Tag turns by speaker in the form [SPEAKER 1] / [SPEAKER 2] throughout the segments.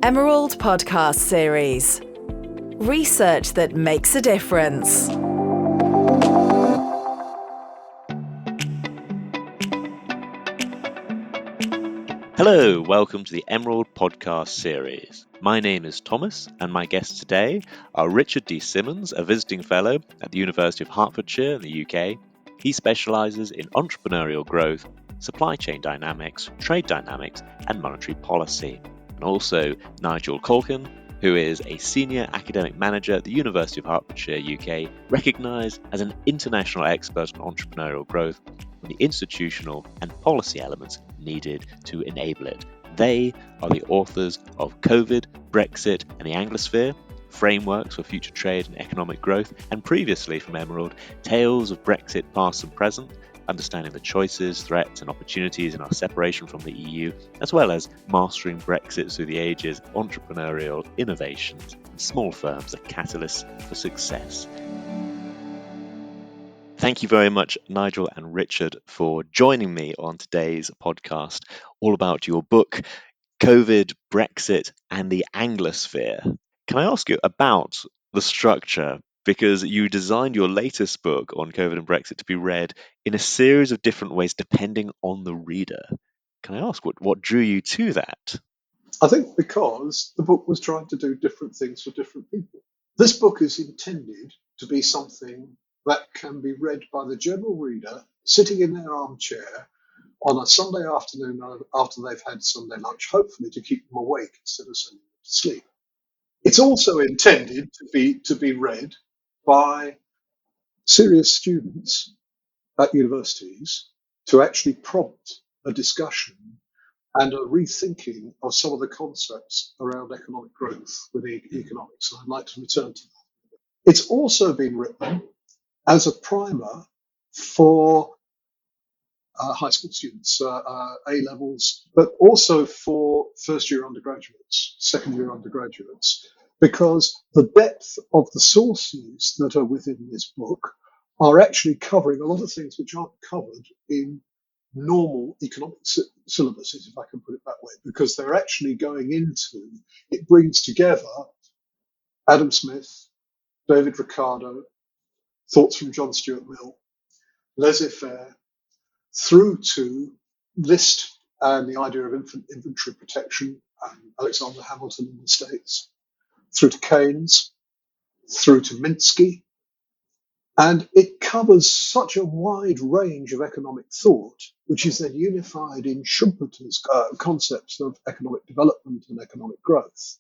[SPEAKER 1] Emerald podcast series. Research that makes a difference.
[SPEAKER 2] Hello, welcome to the Emerald podcast series. My name is Thomas, and my guests today are Richard D. Simmons, a visiting fellow at the University of Hertfordshire in the UK. He specialises in entrepreneurial growth, supply chain dynamics, trade dynamics, and monetary policy. And also Nigel Colkin, who is a senior academic manager at the University of Hertfordshire, UK, recognised as an international expert on entrepreneurial growth and the institutional and policy elements needed to enable it. They are the authors of COVID, Brexit and the Anglosphere, Frameworks for Future Trade and Economic Growth, and previously from Emerald, Tales of Brexit Past and Present, Understanding the Choices, Threats and Opportunities in Our Separation from the EU, as well as Mastering Brexit Through the Ages, Entrepreneurial Innovations, and Small Firms, a Catalyst for Success. Thank you very much, Nigel and Richard, for joining me on today's podcast, all about your book, COVID, Brexit, and the Anglosphere. Can I ask you about the structure? Because you designed your latest book on COVID and Brexit to be read in a series of different ways depending on the reader. Can I ask what drew you to that?
[SPEAKER 3] I think because the book was trying to do different things for different people. This book is intended to be something that can be read by the general reader sitting in their armchair on a Sunday afternoon after they've had Sunday lunch, hopefully to keep them awake instead of sending them to sleep. It's also intended to be read by serious students at universities to actually prompt a discussion and a rethinking of some of the concepts around economic growth within economics. And I'd like to return to that. It's also been written as a primer for high school students, A-levels, but also for first-year undergraduates, second-year undergraduates, because the depth of the sources that are within this book are actually covering a lot of things which aren't covered in normal economic syllabuses, if I can put it that way, because they're actually going into, it brings together Adam Smith, David Ricardo, thoughts from John Stuart Mill, laissez-faire, through to List and the idea of inventory protection, Alexander Hamilton in the States, through to Keynes, through to Minsky. And it covers such a wide range of economic thought, which is then unified in Schumpeter's concepts of economic development and economic growth,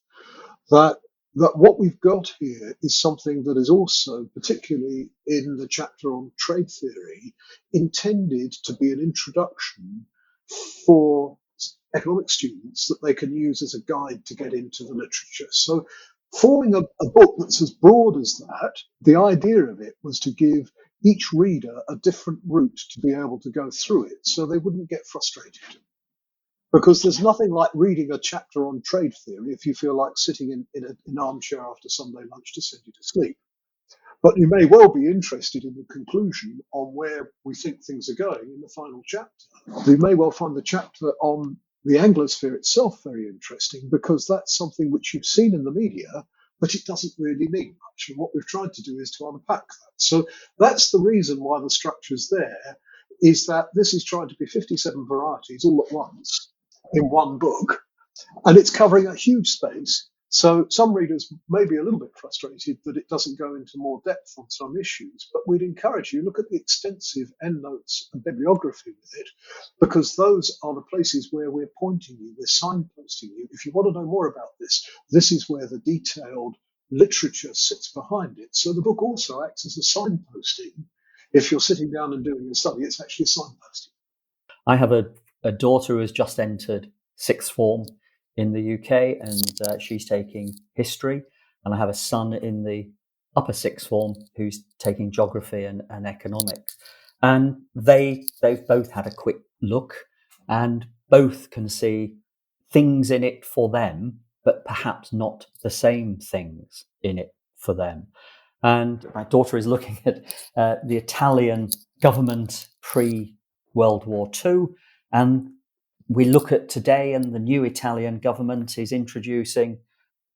[SPEAKER 3] that what we've got here is something that is also, particularly in the chapter on trade theory, intended to be an introduction for economic students that they can use as a guide to get into the literature. So forming a book that's as broad as that, the idea of it was to give each reader a different route to be able to go through it so they wouldn't get frustrated. Because there's nothing like reading a chapter on trade theory if you feel like sitting in an armchair after Sunday lunch to send you to sleep. But you may well be interested in the conclusion on where we think things are going in the final chapter. You may well find the chapter on the Anglosphere itself very interesting, because that's something which you've seen in the media, but it doesn't really mean much. And what we've tried to do is to unpack that. So that's the reason why the structure's there, is that this is trying to be 57 varieties all at once in one book, and it's covering a huge space. So some readers may be a little bit frustrated that it doesn't go into more depth on some issues, but we'd encourage you, look at the extensive endnotes and bibliography with it, because those are the places where we're pointing you, we're signposting you. If you want to know more about this, this is where the detailed literature sits behind it. So the book also acts as a signposting. If you're sitting down and doing a study, it's actually a signposting.
[SPEAKER 4] I have a daughter who has just entered sixth form in the UK, and she's taking history. And I have a son in the upper sixth form who's taking geography and economics. And they've both had a quick look, and both can see things in it for them, but perhaps not the same things in it for them. And my daughter is looking at the Italian government pre-World War II, and we look at today, and the new Italian government is introducing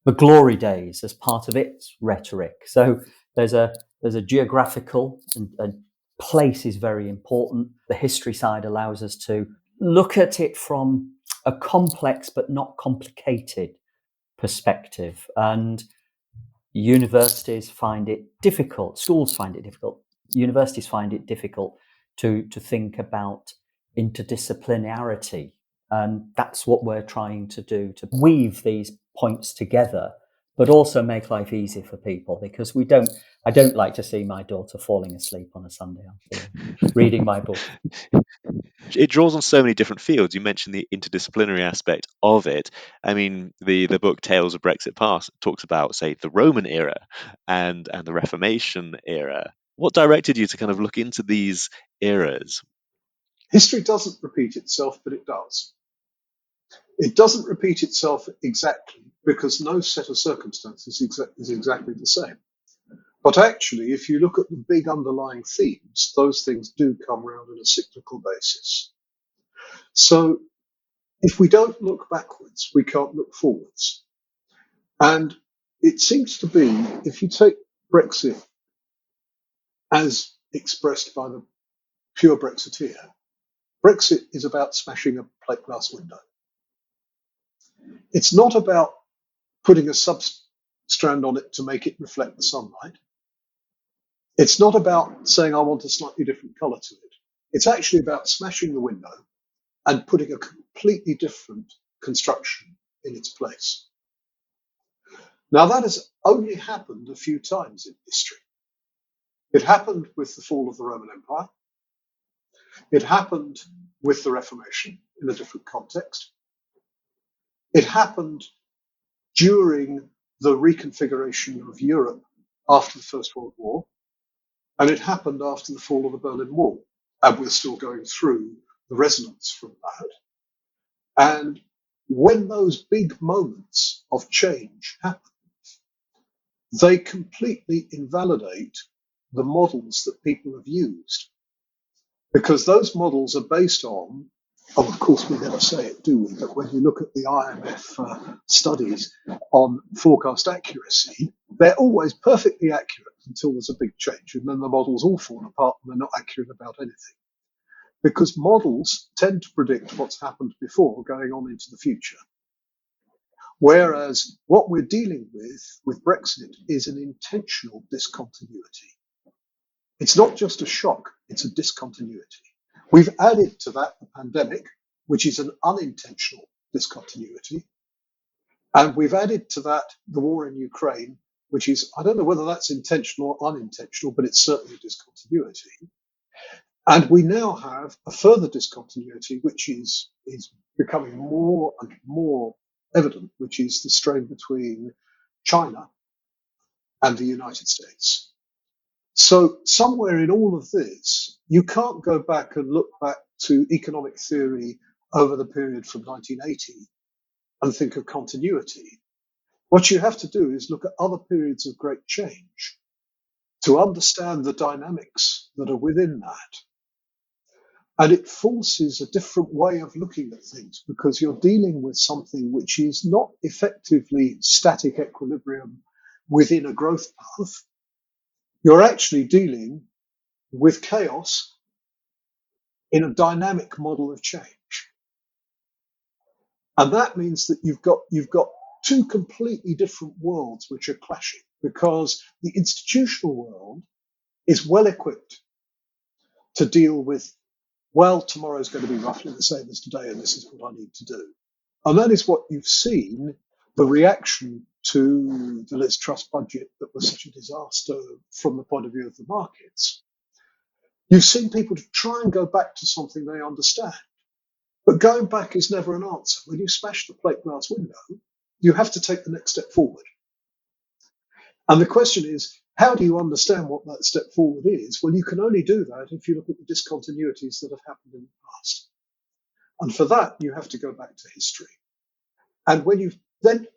[SPEAKER 4] the glory days as part of its rhetoric. So there's a geographical and place is very important. The history side allows us to look at it from a complex but not complicated perspective. And universities find it difficult, schools find it difficult, universities find it difficult to think about interdisciplinarity. And that's what we're trying to do, to weave these points together, but also make life easy for people, because I don't like to see my daughter falling asleep on a Sunday afternoon reading my book.
[SPEAKER 2] It draws on so many different fields. You mentioned the interdisciplinary aspect of it. I mean, the book Tales of Brexit Past talks about, say, the Roman era and the Reformation era. What directed you to kind of look into these eras?
[SPEAKER 3] History doesn't repeat itself, but it does. It doesn't repeat itself exactly because no set of circumstances is exactly the same. But actually, if you look at the big underlying themes, those things do come around on a cyclical basis. So if we don't look backwards, we can't look forwards. And it seems to be, if you take Brexit as expressed by the pure Brexiteer, Brexit is about smashing a plate glass window. It's not about putting a substrand on it to make it reflect the sunlight. It's not about saying I want a slightly different color to it. It's actually about smashing the window and putting a completely different construction in its place. Now, that has only happened a few times in history. It happened with the fall of the Roman Empire. It happened with the Reformation in a different context. It happened during the reconfiguration of Europe after the First World War, and it happened after the fall of the Berlin Wall, and we're still going through the resonance from that. And when those big moments of change happen, they completely invalidate the models that people have used, because those models are based on, of course we never say it, do we? But when you look at the IMF studies on forecast accuracy, they're always perfectly accurate until there's a big change, and then the models all fall apart and they're not accurate about anything. Because models tend to predict what's happened before going on into the future. Whereas what we're dealing with Brexit is an intentional discontinuity. It's not just a shock, it's a discontinuity. We've added to that the pandemic, which is an unintentional discontinuity. And we've added to that the war in Ukraine, which is, I don't know whether that's intentional or unintentional, but it's certainly a discontinuity. And we now have a further discontinuity, which is becoming more and more evident, which is the strain between China and the United States. So somewhere in all of this, you can't go back and look back to economic theory over the period from 1980 and think of continuity. What you have to do is look at other periods of great change to understand the dynamics that are within that. And it forces a different way of looking at things, because you're dealing with something which is not effectively static equilibrium within a growth path. You're actually dealing with chaos in a dynamic model of change. And that means that you've got two completely different worlds which are clashing, because the institutional world is well equipped to deal with, well, tomorrow's going to be roughly the same as today, and this is what I need to do. And that is what you've seen, the reaction to the Liz Truss budget that was such a disaster from the point of view of the markets. You've seen people try and go back to something they understand. But going back is never an answer. When you smash the plate glass window, you have to take the next step forward. And the question is, how do you understand what that step forward is? Well, you can only do that if you look at the discontinuities that have happened in the past. And for that, you have to go back to history. And when you then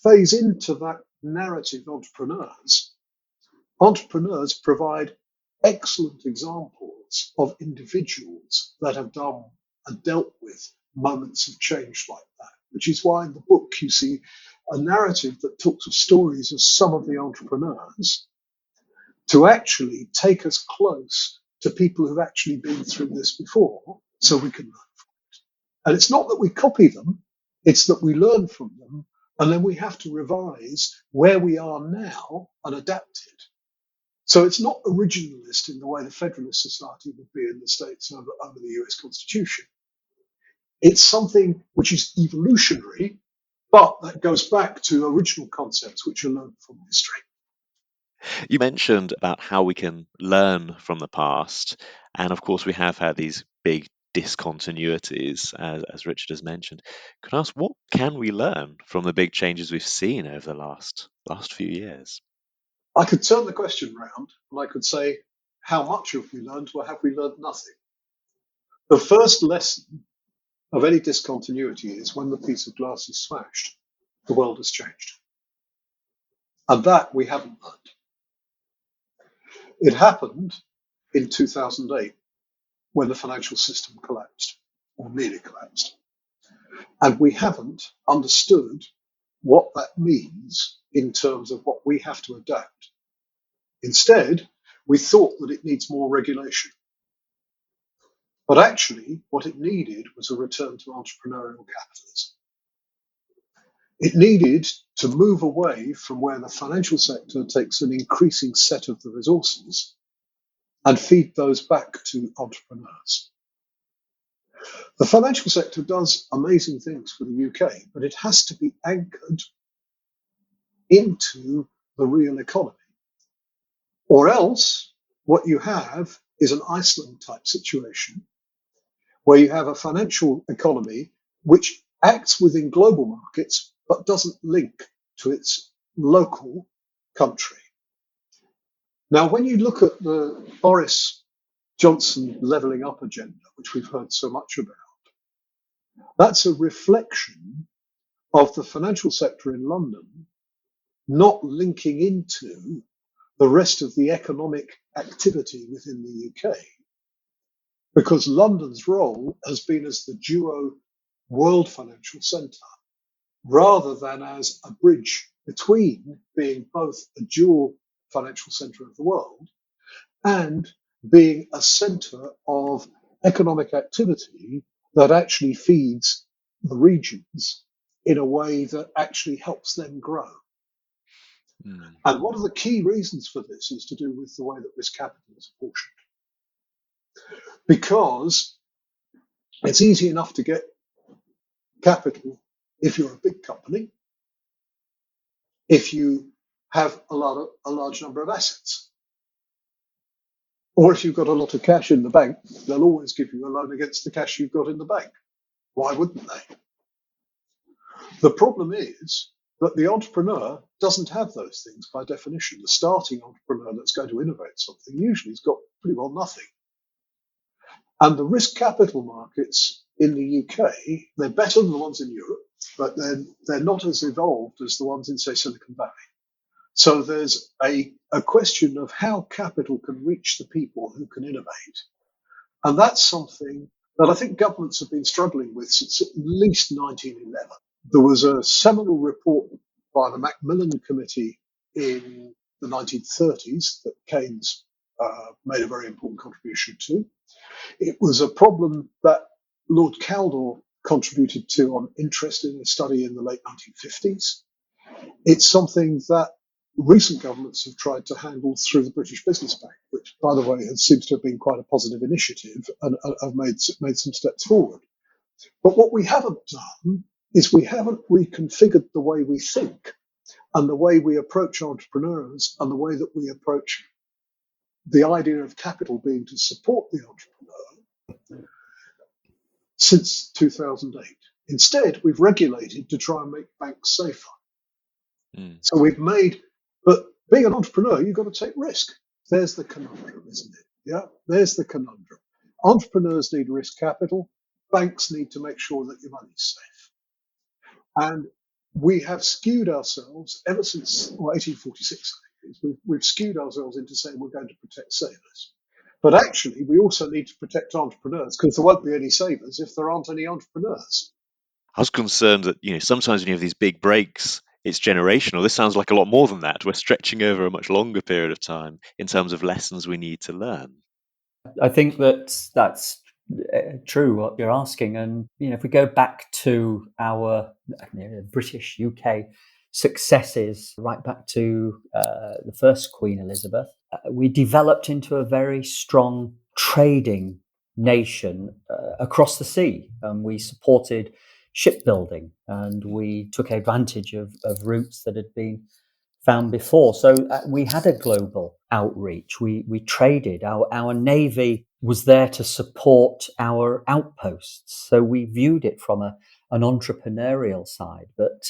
[SPEAKER 3] phase into that narrative, entrepreneurs provide excellent examples of individuals that have done and dealt with moments of change like that, which is why in the book you see a narrative that talks of stories of some of the entrepreneurs to actually take us close to people who've actually been through this before so we can learn from it. And it's not that we copy them, it's that we learn from them and then we have to revise where we are now and adapt it. So it's not originalist in the way the Federalist Society would be in the States over the US Constitution. It's something which is evolutionary, but that goes back to original concepts which are learned from history.
[SPEAKER 2] You mentioned about how we can learn from the past, and of course we have had these big discontinuities, as Richard has mentioned. Could I ask, what can we learn from the big changes we've seen over the last few years?
[SPEAKER 3] I could turn the question round and I could say, how much have we learned or have we learned nothing? The first lesson of any discontinuity is when the piece of glass is smashed, the world has changed. And that we haven't learned. It happened in 2008 when the financial system collapsed, or nearly collapsed. And we haven't understood what that means in terms of what we have to adapt. Instead, we thought that it needs more regulation. But actually, what it needed was a return to entrepreneurial capitalism. It needed to move away from where the financial sector takes an increasing set of the resources and feed those back to entrepreneurs. The financial sector does amazing things for the UK, but it has to be anchored into the real economy. Or else what you have is an Iceland type situation where you have a financial economy which acts within global markets but doesn't link to its local country. Now, when you look at the Boris Johnson levelling up agenda, which we've heard so much about, that's a reflection of the financial sector in London not linking into the rest of the economic activity within the UK, because London's role has been as the duo world financial centre, rather than as a bridge between being both a dual financial centre of the world and being a centre of economic activity that actually feeds the regions in a way that actually helps them grow. And one of the key reasons for this is to do with the way that risk capital is apportioned. Because it's easy enough to get capital if you're a big company, if you have a large number of assets. Or if you've got a lot of cash in the bank, they'll always give you a loan against the cash you've got in the bank. Why wouldn't they? The problem is that the entrepreneur doesn't have those things by definition. The starting entrepreneur that's going to innovate something usually has got pretty well nothing. And the risk capital markets in the UK, they're better than the ones in Europe, but they're not as evolved as the ones in, say, Silicon Valley. So there's a question of how capital can reach the people who can innovate. And that's something that I think governments have been struggling with since at least 1911. There was a seminal report by the Macmillan Committee in the 1930s that Keynes made a very important contribution to. It was a problem that Lord Caldor contributed to on interest in a study in the late 1950s. It's something that recent governments have tried to handle through the British Business Bank, which, by the way, seems to have been quite a positive initiative and have made some steps forward. But what we haven't done is we haven't reconfigured the way we think and the way we approach entrepreneurs and the way that we approach the idea of capital being to support the entrepreneur since 2008. Instead, we've regulated to try and make banks safer. So but being an entrepreneur, you've got to take risk. There's the conundrum, isn't it? Yeah, there's the conundrum. Entrepreneurs need risk capital. Banks need to make sure that your money's safe. And we have skewed ourselves ever since 1846. We've skewed ourselves into saying we're going to protect savers. But actually, we also need to protect entrepreneurs because there won't be any savers if there aren't any entrepreneurs.
[SPEAKER 2] I was concerned that, sometimes when you have these big breaks, it's generational. This sounds like a lot more than that. We're stretching over a much longer period of time in terms of lessons we need to learn.
[SPEAKER 4] I think that's true what you're asking, and if we go back to our British UK successes, right back to the first Queen Elizabeth, we developed into a very strong trading nation across the sea, and we supported shipbuilding, and we took advantage of routes that had been found before. So we had a global outreach. We traded. Our navy was there to support our outposts. So we viewed it from an entrepreneurial side. But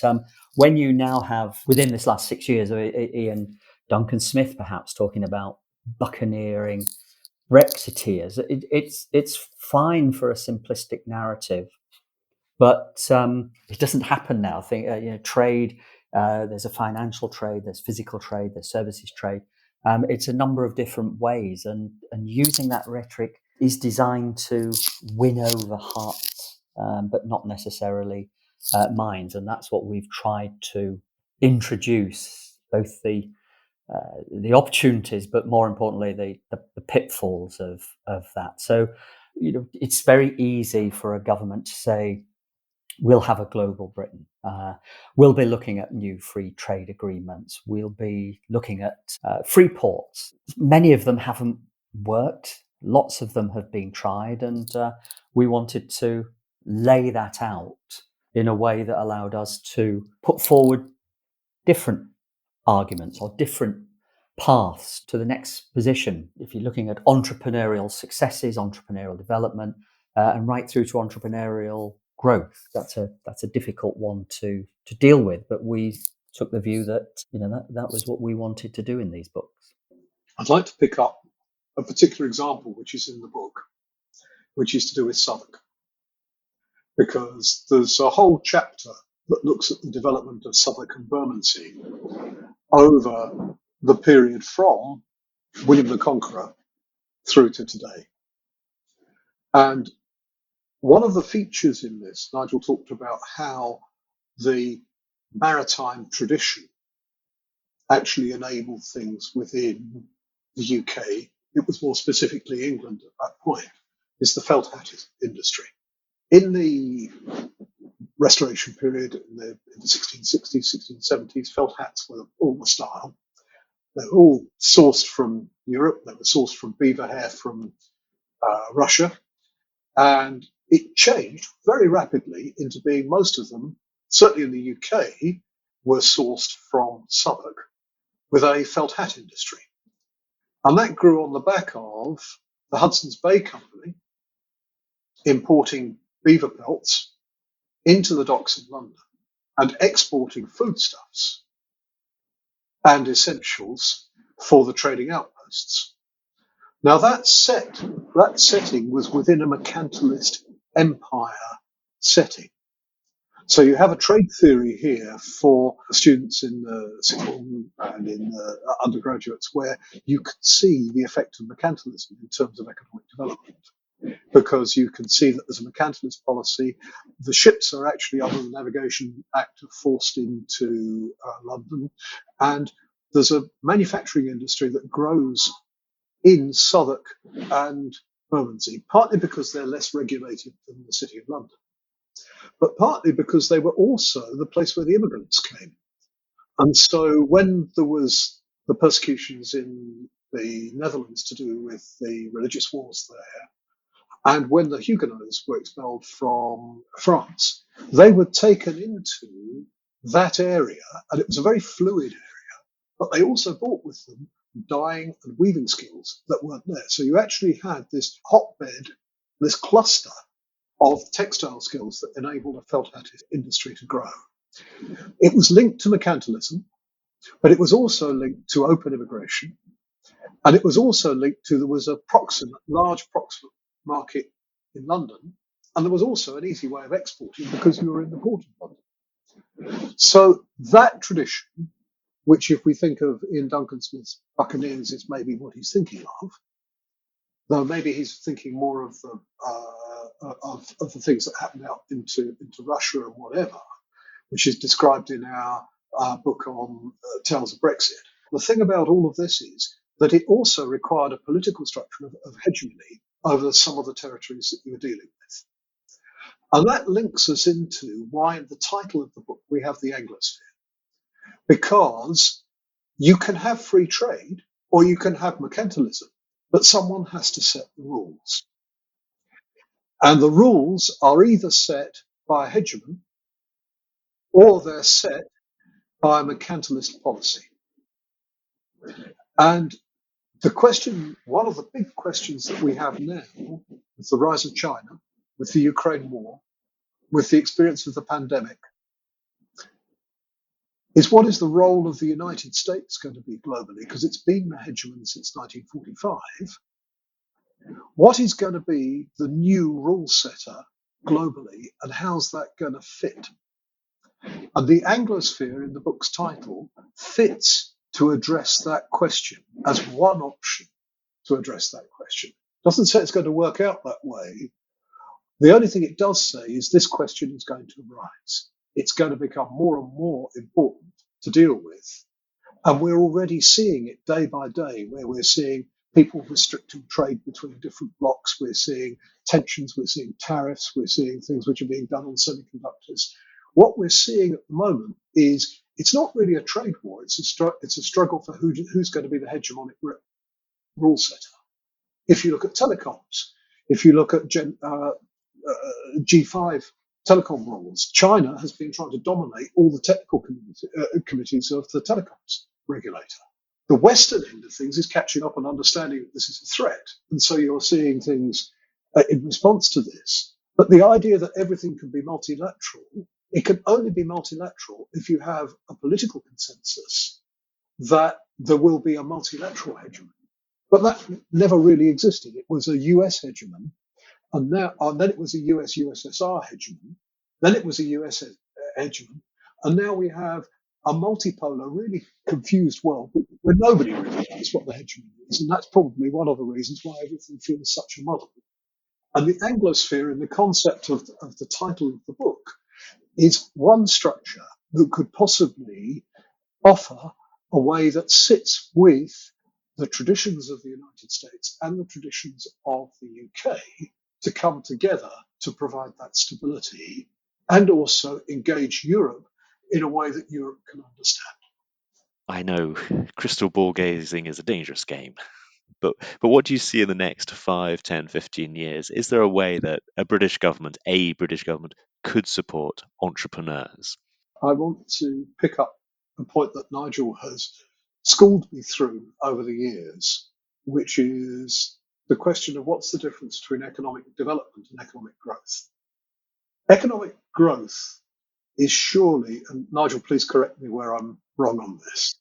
[SPEAKER 4] when you now have, within this last 6 years, Ian Duncan Smith perhaps talking about buccaneering Brexiteers, it's fine for a simplistic narrative. But it doesn't happen now. I think trade. There's a financial trade. There's physical trade. There's services trade. It's a number of different ways, and using that rhetoric is designed to win over hearts, but not necessarily minds. And that's what we've tried to introduce: both the opportunities, but more importantly, the pitfalls of that. So, it's very easy for a government to say, we'll have a global Britain. We'll be looking at new free trade agreements. We'll be looking at free ports. Many of them haven't worked. Lots of them have been tried. And we wanted to lay that out in a way that allowed us to put forward different arguments or different paths to the next position. If you're looking at entrepreneurial successes, entrepreneurial development, and right through to entrepreneurial growth, that's a difficult one to deal with, but we took the view that that was what we wanted to do in these books.
[SPEAKER 3] I'd like to pick up a particular example which is in the book, which is to do with Southwark, because there's a whole chapter that looks at the development of Southwark and Bermondsey over the period from William the Conqueror through to today. And one of the features in this, Nigel talked about how the maritime tradition actually enabled things within the UK. It was more specifically England at that point, is the felt hat industry. In the Restoration period, in the 1660s, 1670s, felt hats were all the style. They were all sourced from Europe. They were sourced from beaver hair from Russia. And it changed very rapidly into being, most of them, certainly in the UK, were sourced from Southwark with a felt hat industry. And that grew on the back of the Hudson's Bay Company importing beaver pelts into the docks in London and exporting foodstuffs and essentials for the trading outposts. Now that setting was within a mercantilist empire setting. So you have a trade theory here for students in the sixth form and in the undergraduates, where you can see the effect of mercantilism in terms of economic development, because you can see that there's a mercantilist policy. The ships are actually, under the Navigation Act, forced into London, and there's a manufacturing industry that grows in Southwark and Bermondsey, partly because they're less regulated than the City of London, but partly because they were also the place where the immigrants came. And so when there was the persecutions in the Netherlands to do with the religious wars there, and when the Huguenots were expelled from France, they were taken into that area, and it was a very fluid area, but they also brought with them dyeing and weaving skills that weren't there. So you actually had this hotbed, this cluster of textile skills that enabled a felt hat industry to grow. It was linked to mercantilism, but it was also linked to open immigration. And it was also linked to, there was a large proximate market in London. And there was also an easy way of exporting because you were in the port of London. So that tradition, which if we think of Ian Duncan Smith's Buccaneers is maybe what he's thinking of, though maybe he's thinking more of the things that happened out into Russia and whatever, which is described in our book on Tales of Brexit. The thing about all of this is that it also required a political structure of hegemony over some of the territories that you were dealing with. And that links us into why in the title of the book we have the Anglosphere. Because you can have free trade or you can have mercantilism, but someone has to set the rules. And the rules are either set by a hegemon or they're set by a mercantilist policy. And the question, one of the big questions that we have now, with the rise of China, with the Ukraine war, with the experience of the pandemic, is what is the role of the United States going to be globally? Because it's been the hegemon since 1945. What is going to be the new rule setter globally, and how's that going to fit? And the Anglosphere in the book's title fits to address that question as one option to address that question. Doesn't say it's going to work out that way. The only thing it does say is this question is going to arise. It's going to become more and more important to deal with. And we're already seeing it day by day, where we're seeing people restricting trade between different blocks. We're seeing tensions, we're seeing tariffs, we're seeing things which are being done on semiconductors. What we're seeing at the moment is it's not really a trade war. It's a struggle for who's going to be the hegemonic rule setter. If you look at telecoms, if you look at G5 telecom rules, China has been trying to dominate all the technical committees of the telecoms regulator. The Western end of things is catching up and understanding that this is a threat. And so you're seeing things in response to this. But the idea that everything can be multilateral, it can only be multilateral if you have a political consensus that there will be a multilateral hegemon. But that never really existed. It was a US hegemon, and then it was a US-USSR hegemon, then it was a US hegemon, and now we have a multipolar, really confused world where nobody really knows what the hegemon is, and that's probably one of the reasons why everything feels such a muddle. And the Anglosphere, in the concept of the title of the book, is one structure that could possibly offer a way that sits with the traditions of the United States and the traditions of the UK to come together to provide that stability and also engage Europe in a way that Europe can understand.
[SPEAKER 2] I know crystal ball gazing is a dangerous game, but what do you see in the next 5, 10, 15 years? Is there a way that a British government could support entrepreneurs?
[SPEAKER 3] I want to pick up a point that Nigel has schooled me through over the years, which is the question of what's the difference between economic development and economic growth. Economic growth is surely, and Nigel, please correct me where I'm wrong on this,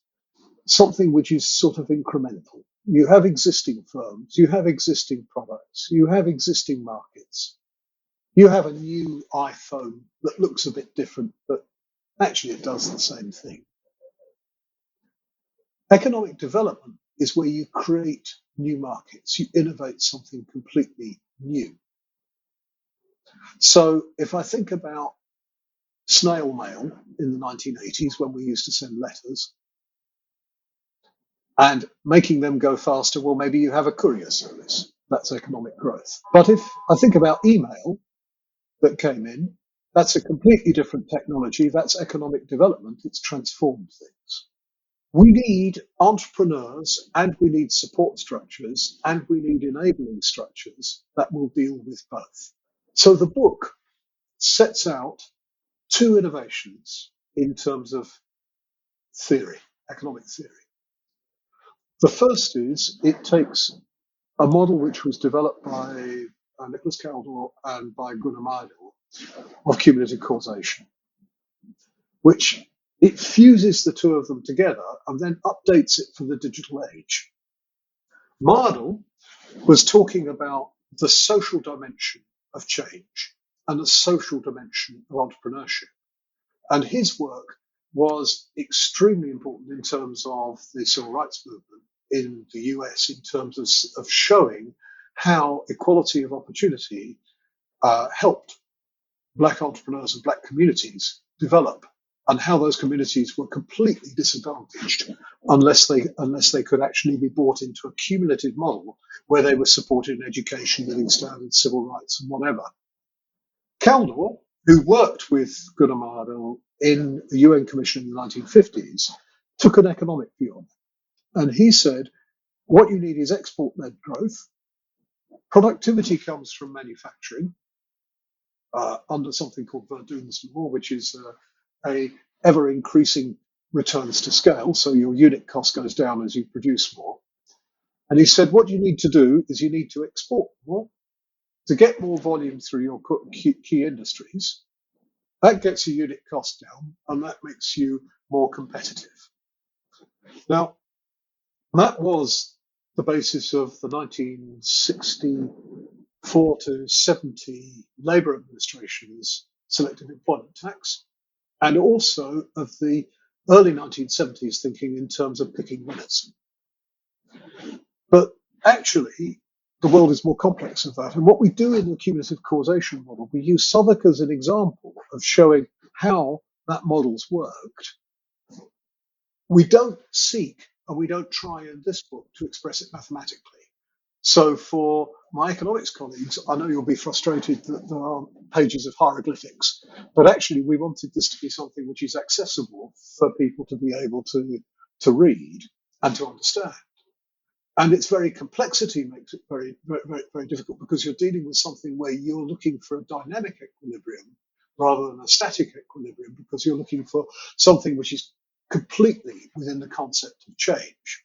[SPEAKER 3] something which is sort of incremental. You have existing firms, you have existing products, you have existing markets. You have a new iPhone that looks a bit different, but actually it does the same thing. Economic development is where you create new markets, you innovate something completely new. So if I think about snail mail in the 1980s, when we used to send letters, and making them go faster, well, maybe you have a courier service. That's economic growth. But if I think about email that came in, that's a completely different technology. That's economic development. It's transformed things. We need entrepreneurs, and we need support structures, and we need enabling structures that will deal with both. So the book sets out two innovations in terms of theory, economic theory. The first is it takes a model which was developed by Nicholas Caldor and by Gunnar Myrdal of cumulative causation, which it fuses the two of them together and then updates it for the digital age. Myrdal was talking about the social dimension of change and the social dimension of entrepreneurship. And his work was extremely important in terms of the civil rights movement in the US, in terms of showing how equality of opportunity helped black entrepreneurs and black communities develop, and how those communities were completely disadvantaged unless they could actually be brought into a cumulative model where they were supported in education, living standards, civil rights, and whatever. Caldor, who worked with Gunnar in the UN Commission in the 1950s, took an economic view on it. And he said, what you need is export-led growth. Productivity comes from manufacturing under something called Verdun's law, which is a ever-increasing returns to scale. So your unit cost goes down as you produce more. And he said, what you need to do is you need to export more to get more volume through your key industries. That gets your unit cost down, and that makes you more competitive. Now, that was the basis of the 1964 to 70 Labour administration's selective employment tax, and also of the early 1970s thinking in terms of picking winners. But actually, the world is more complex than that. And what we do in the cumulative causation model, we use Southwark as an example of showing how that model's worked. We don't seek, and we don't try in this book to express it mathematically. So for my economics colleagues, I know you'll be frustrated that there aren't pages of hieroglyphics, but actually we wanted this to be something which is accessible for people to be able to read and to understand. And its very complexity makes it very, very, very, very difficult, because you're dealing with something where you're looking for a dynamic equilibrium rather than a static equilibrium, because you're looking for something which is completely within the concept of change.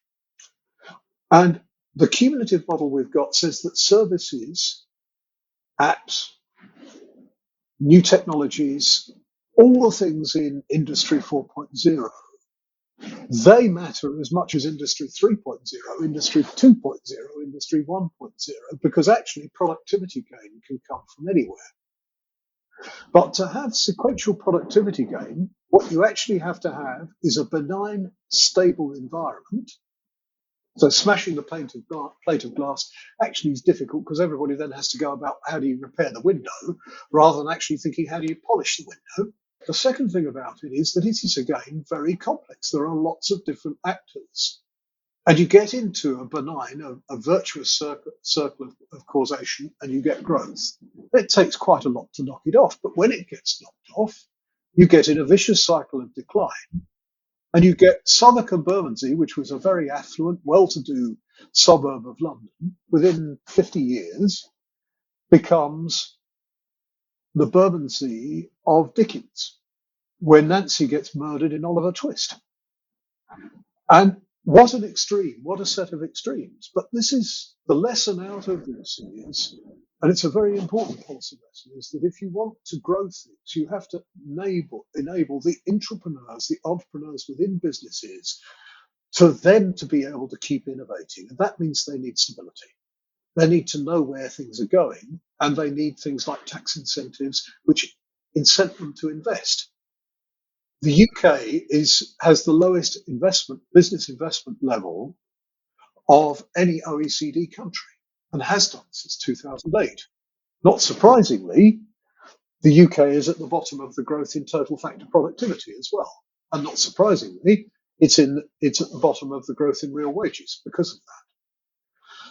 [SPEAKER 3] And the cumulative model we've got says that services, apps, new technologies, all the things in Industry 4.0, they matter as much as Industry 3.0, Industry 2.0, Industry 1.0, because actually productivity gain can come from anywhere. But to have sequential productivity gain, what you actually have to have is a benign, stable environment. So smashing the plate of glass actually is difficult, because everybody then has to go about how do you repair the window, rather than actually thinking how do you polish the window. The second thing about it is that it is, again, very complex. There are lots of different actors. And you get into a benign, a virtuous circle of causation, and you get growth. It takes quite a lot to knock it off. But when it gets knocked off, you get in a vicious cycle of decline. And you get Southwark and Bermondsey, which was a very affluent, well-to-do suburb of London, within 50 years, becomes the Bermondsey of Dickens, where Nancy gets murdered in Oliver Twist. And what an extreme, what a set of extremes. But this is the lesson out of this is, and it's a very important policy lesson, is that if you want to grow things, you have to enable the entrepreneurs, the entrepreneurs within businesses, to them to be able to keep innovating. And that means they need stability. They need to know where things are going, and they need things like tax incentives, which incent them to invest. The UK has the lowest business investment level of any OECD country, and has done since 2008. Not surprisingly, the UK is at the bottom of the growth in total factor productivity as well. And not surprisingly, it's at the bottom of the growth in real wages because of that.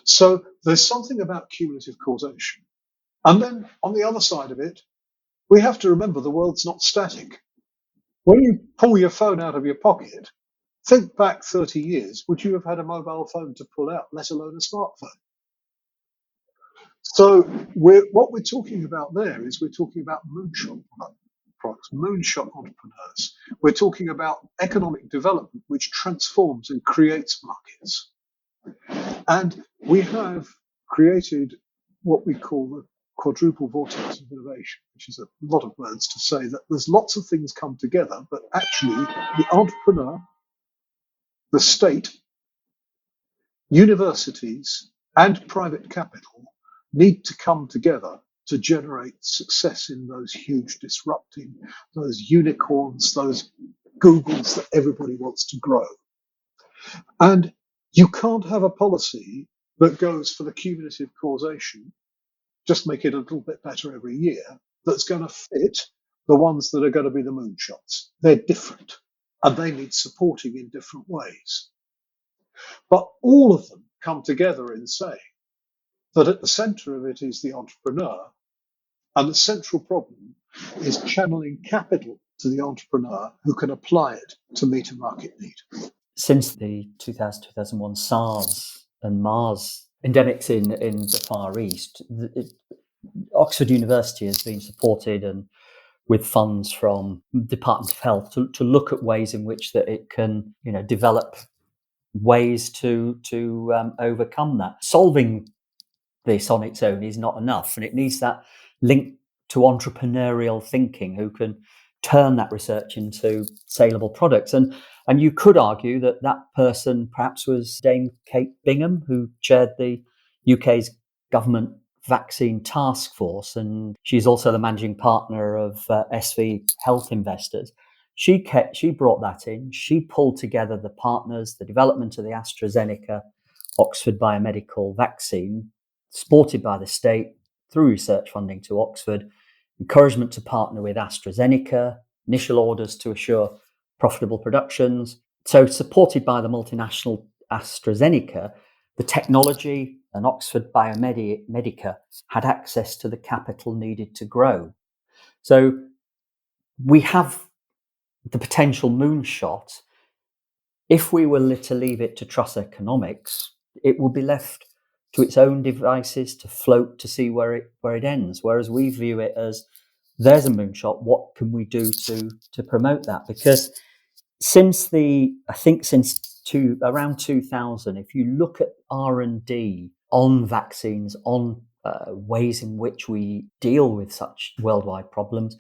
[SPEAKER 3] So there's something about cumulative causation. And then on the other side of it, we have to remember the world's not static. When you pull your phone out of your pocket, think back 30 years, would you have had a mobile phone to pull out, let alone a smartphone? So what we're talking about there is we're talking about moonshot products, moonshot entrepreneurs. We're talking about economic development which transforms and creates markets. And we have created what we call the quadruple vortex of innovation, which is a lot of words to say that there's lots of things come together, but actually the entrepreneur, the state, universities, and private capital need to come together to generate success in those huge disrupting, those unicorns, those Googles that everybody wants to grow. And you can't have a policy that goes for the cumulative causation, just make it a little bit better every year, that's going to fit the ones that are going to be the moonshots. They're different and they need supporting in different ways. But all of them come together in saying that at the centre of it is the entrepreneur, and the central problem is channeling capital to the entrepreneur who can apply it to meet a market need.
[SPEAKER 4] Since the 2000-2001 SARS and MARS endemics in the Far East, Oxford University has been supported and with funds from Department of Health to look at ways in which that it can, develop ways to overcome that. Solving this on its own is not enough, and it needs that link to entrepreneurial thinking who can turn that research into saleable products. And you could argue that person perhaps was Dame Kate Bingham, who chaired the UK's government vaccine task force, and she's also the managing partner of SV Health Investors. She brought that in. She pulled together the partners, the development of the AstraZeneca Oxford biomedical vaccine, supported by the state through research funding to Oxford, encouragement to partner with AstraZeneca, initial orders to assure profitable productions. So supported by the multinational AstraZeneca, the technology and Oxford Biomedica had access to the capital needed to grow. So we have the potential moonshot. If we were to leave it to Truss economics, it will be left to its own devices to float to see where it ends. Whereas we view it as there's a moonshot. What can we do to promote that? Because since around 2000, if you look at R&D on vaccines, on ways in which we deal with such worldwide problems,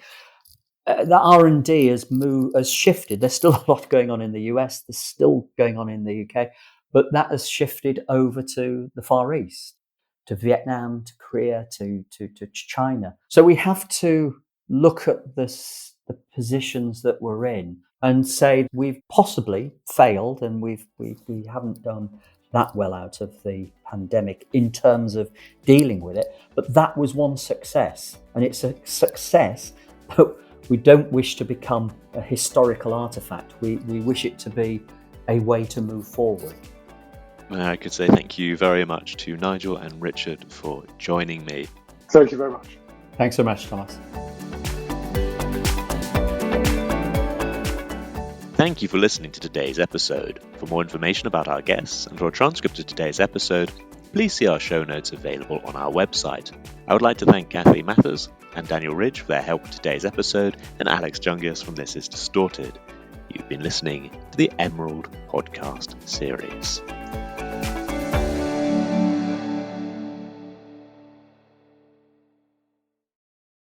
[SPEAKER 4] the R&D has shifted. There's still a lot going on in the US. There's still going on in the UK, but that has shifted over to the Far East, to Vietnam, to Korea, to China. So we have to look at the positions that we're in and say we've possibly failed and we haven't done that well out of the pandemic in terms of dealing with it. But that was one success, and it's a success, but we don't wish to become a historical artifact. We wish it to be a way to move forward.
[SPEAKER 2] I could say thank you very much to Nigel and Richard for joining me.
[SPEAKER 3] Thank you very much.
[SPEAKER 4] Thanks so much, Thomas.
[SPEAKER 2] Thank you for listening to today's episode. For more information about our guests and for a transcript of today's episode, please see our show notes available on our website. I would like to thank Kathy Mathers and Daniel Ridge for their help with today's episode, and Alex Jungius from This Is Distorted. You've been listening to the Emerald Podcast Series.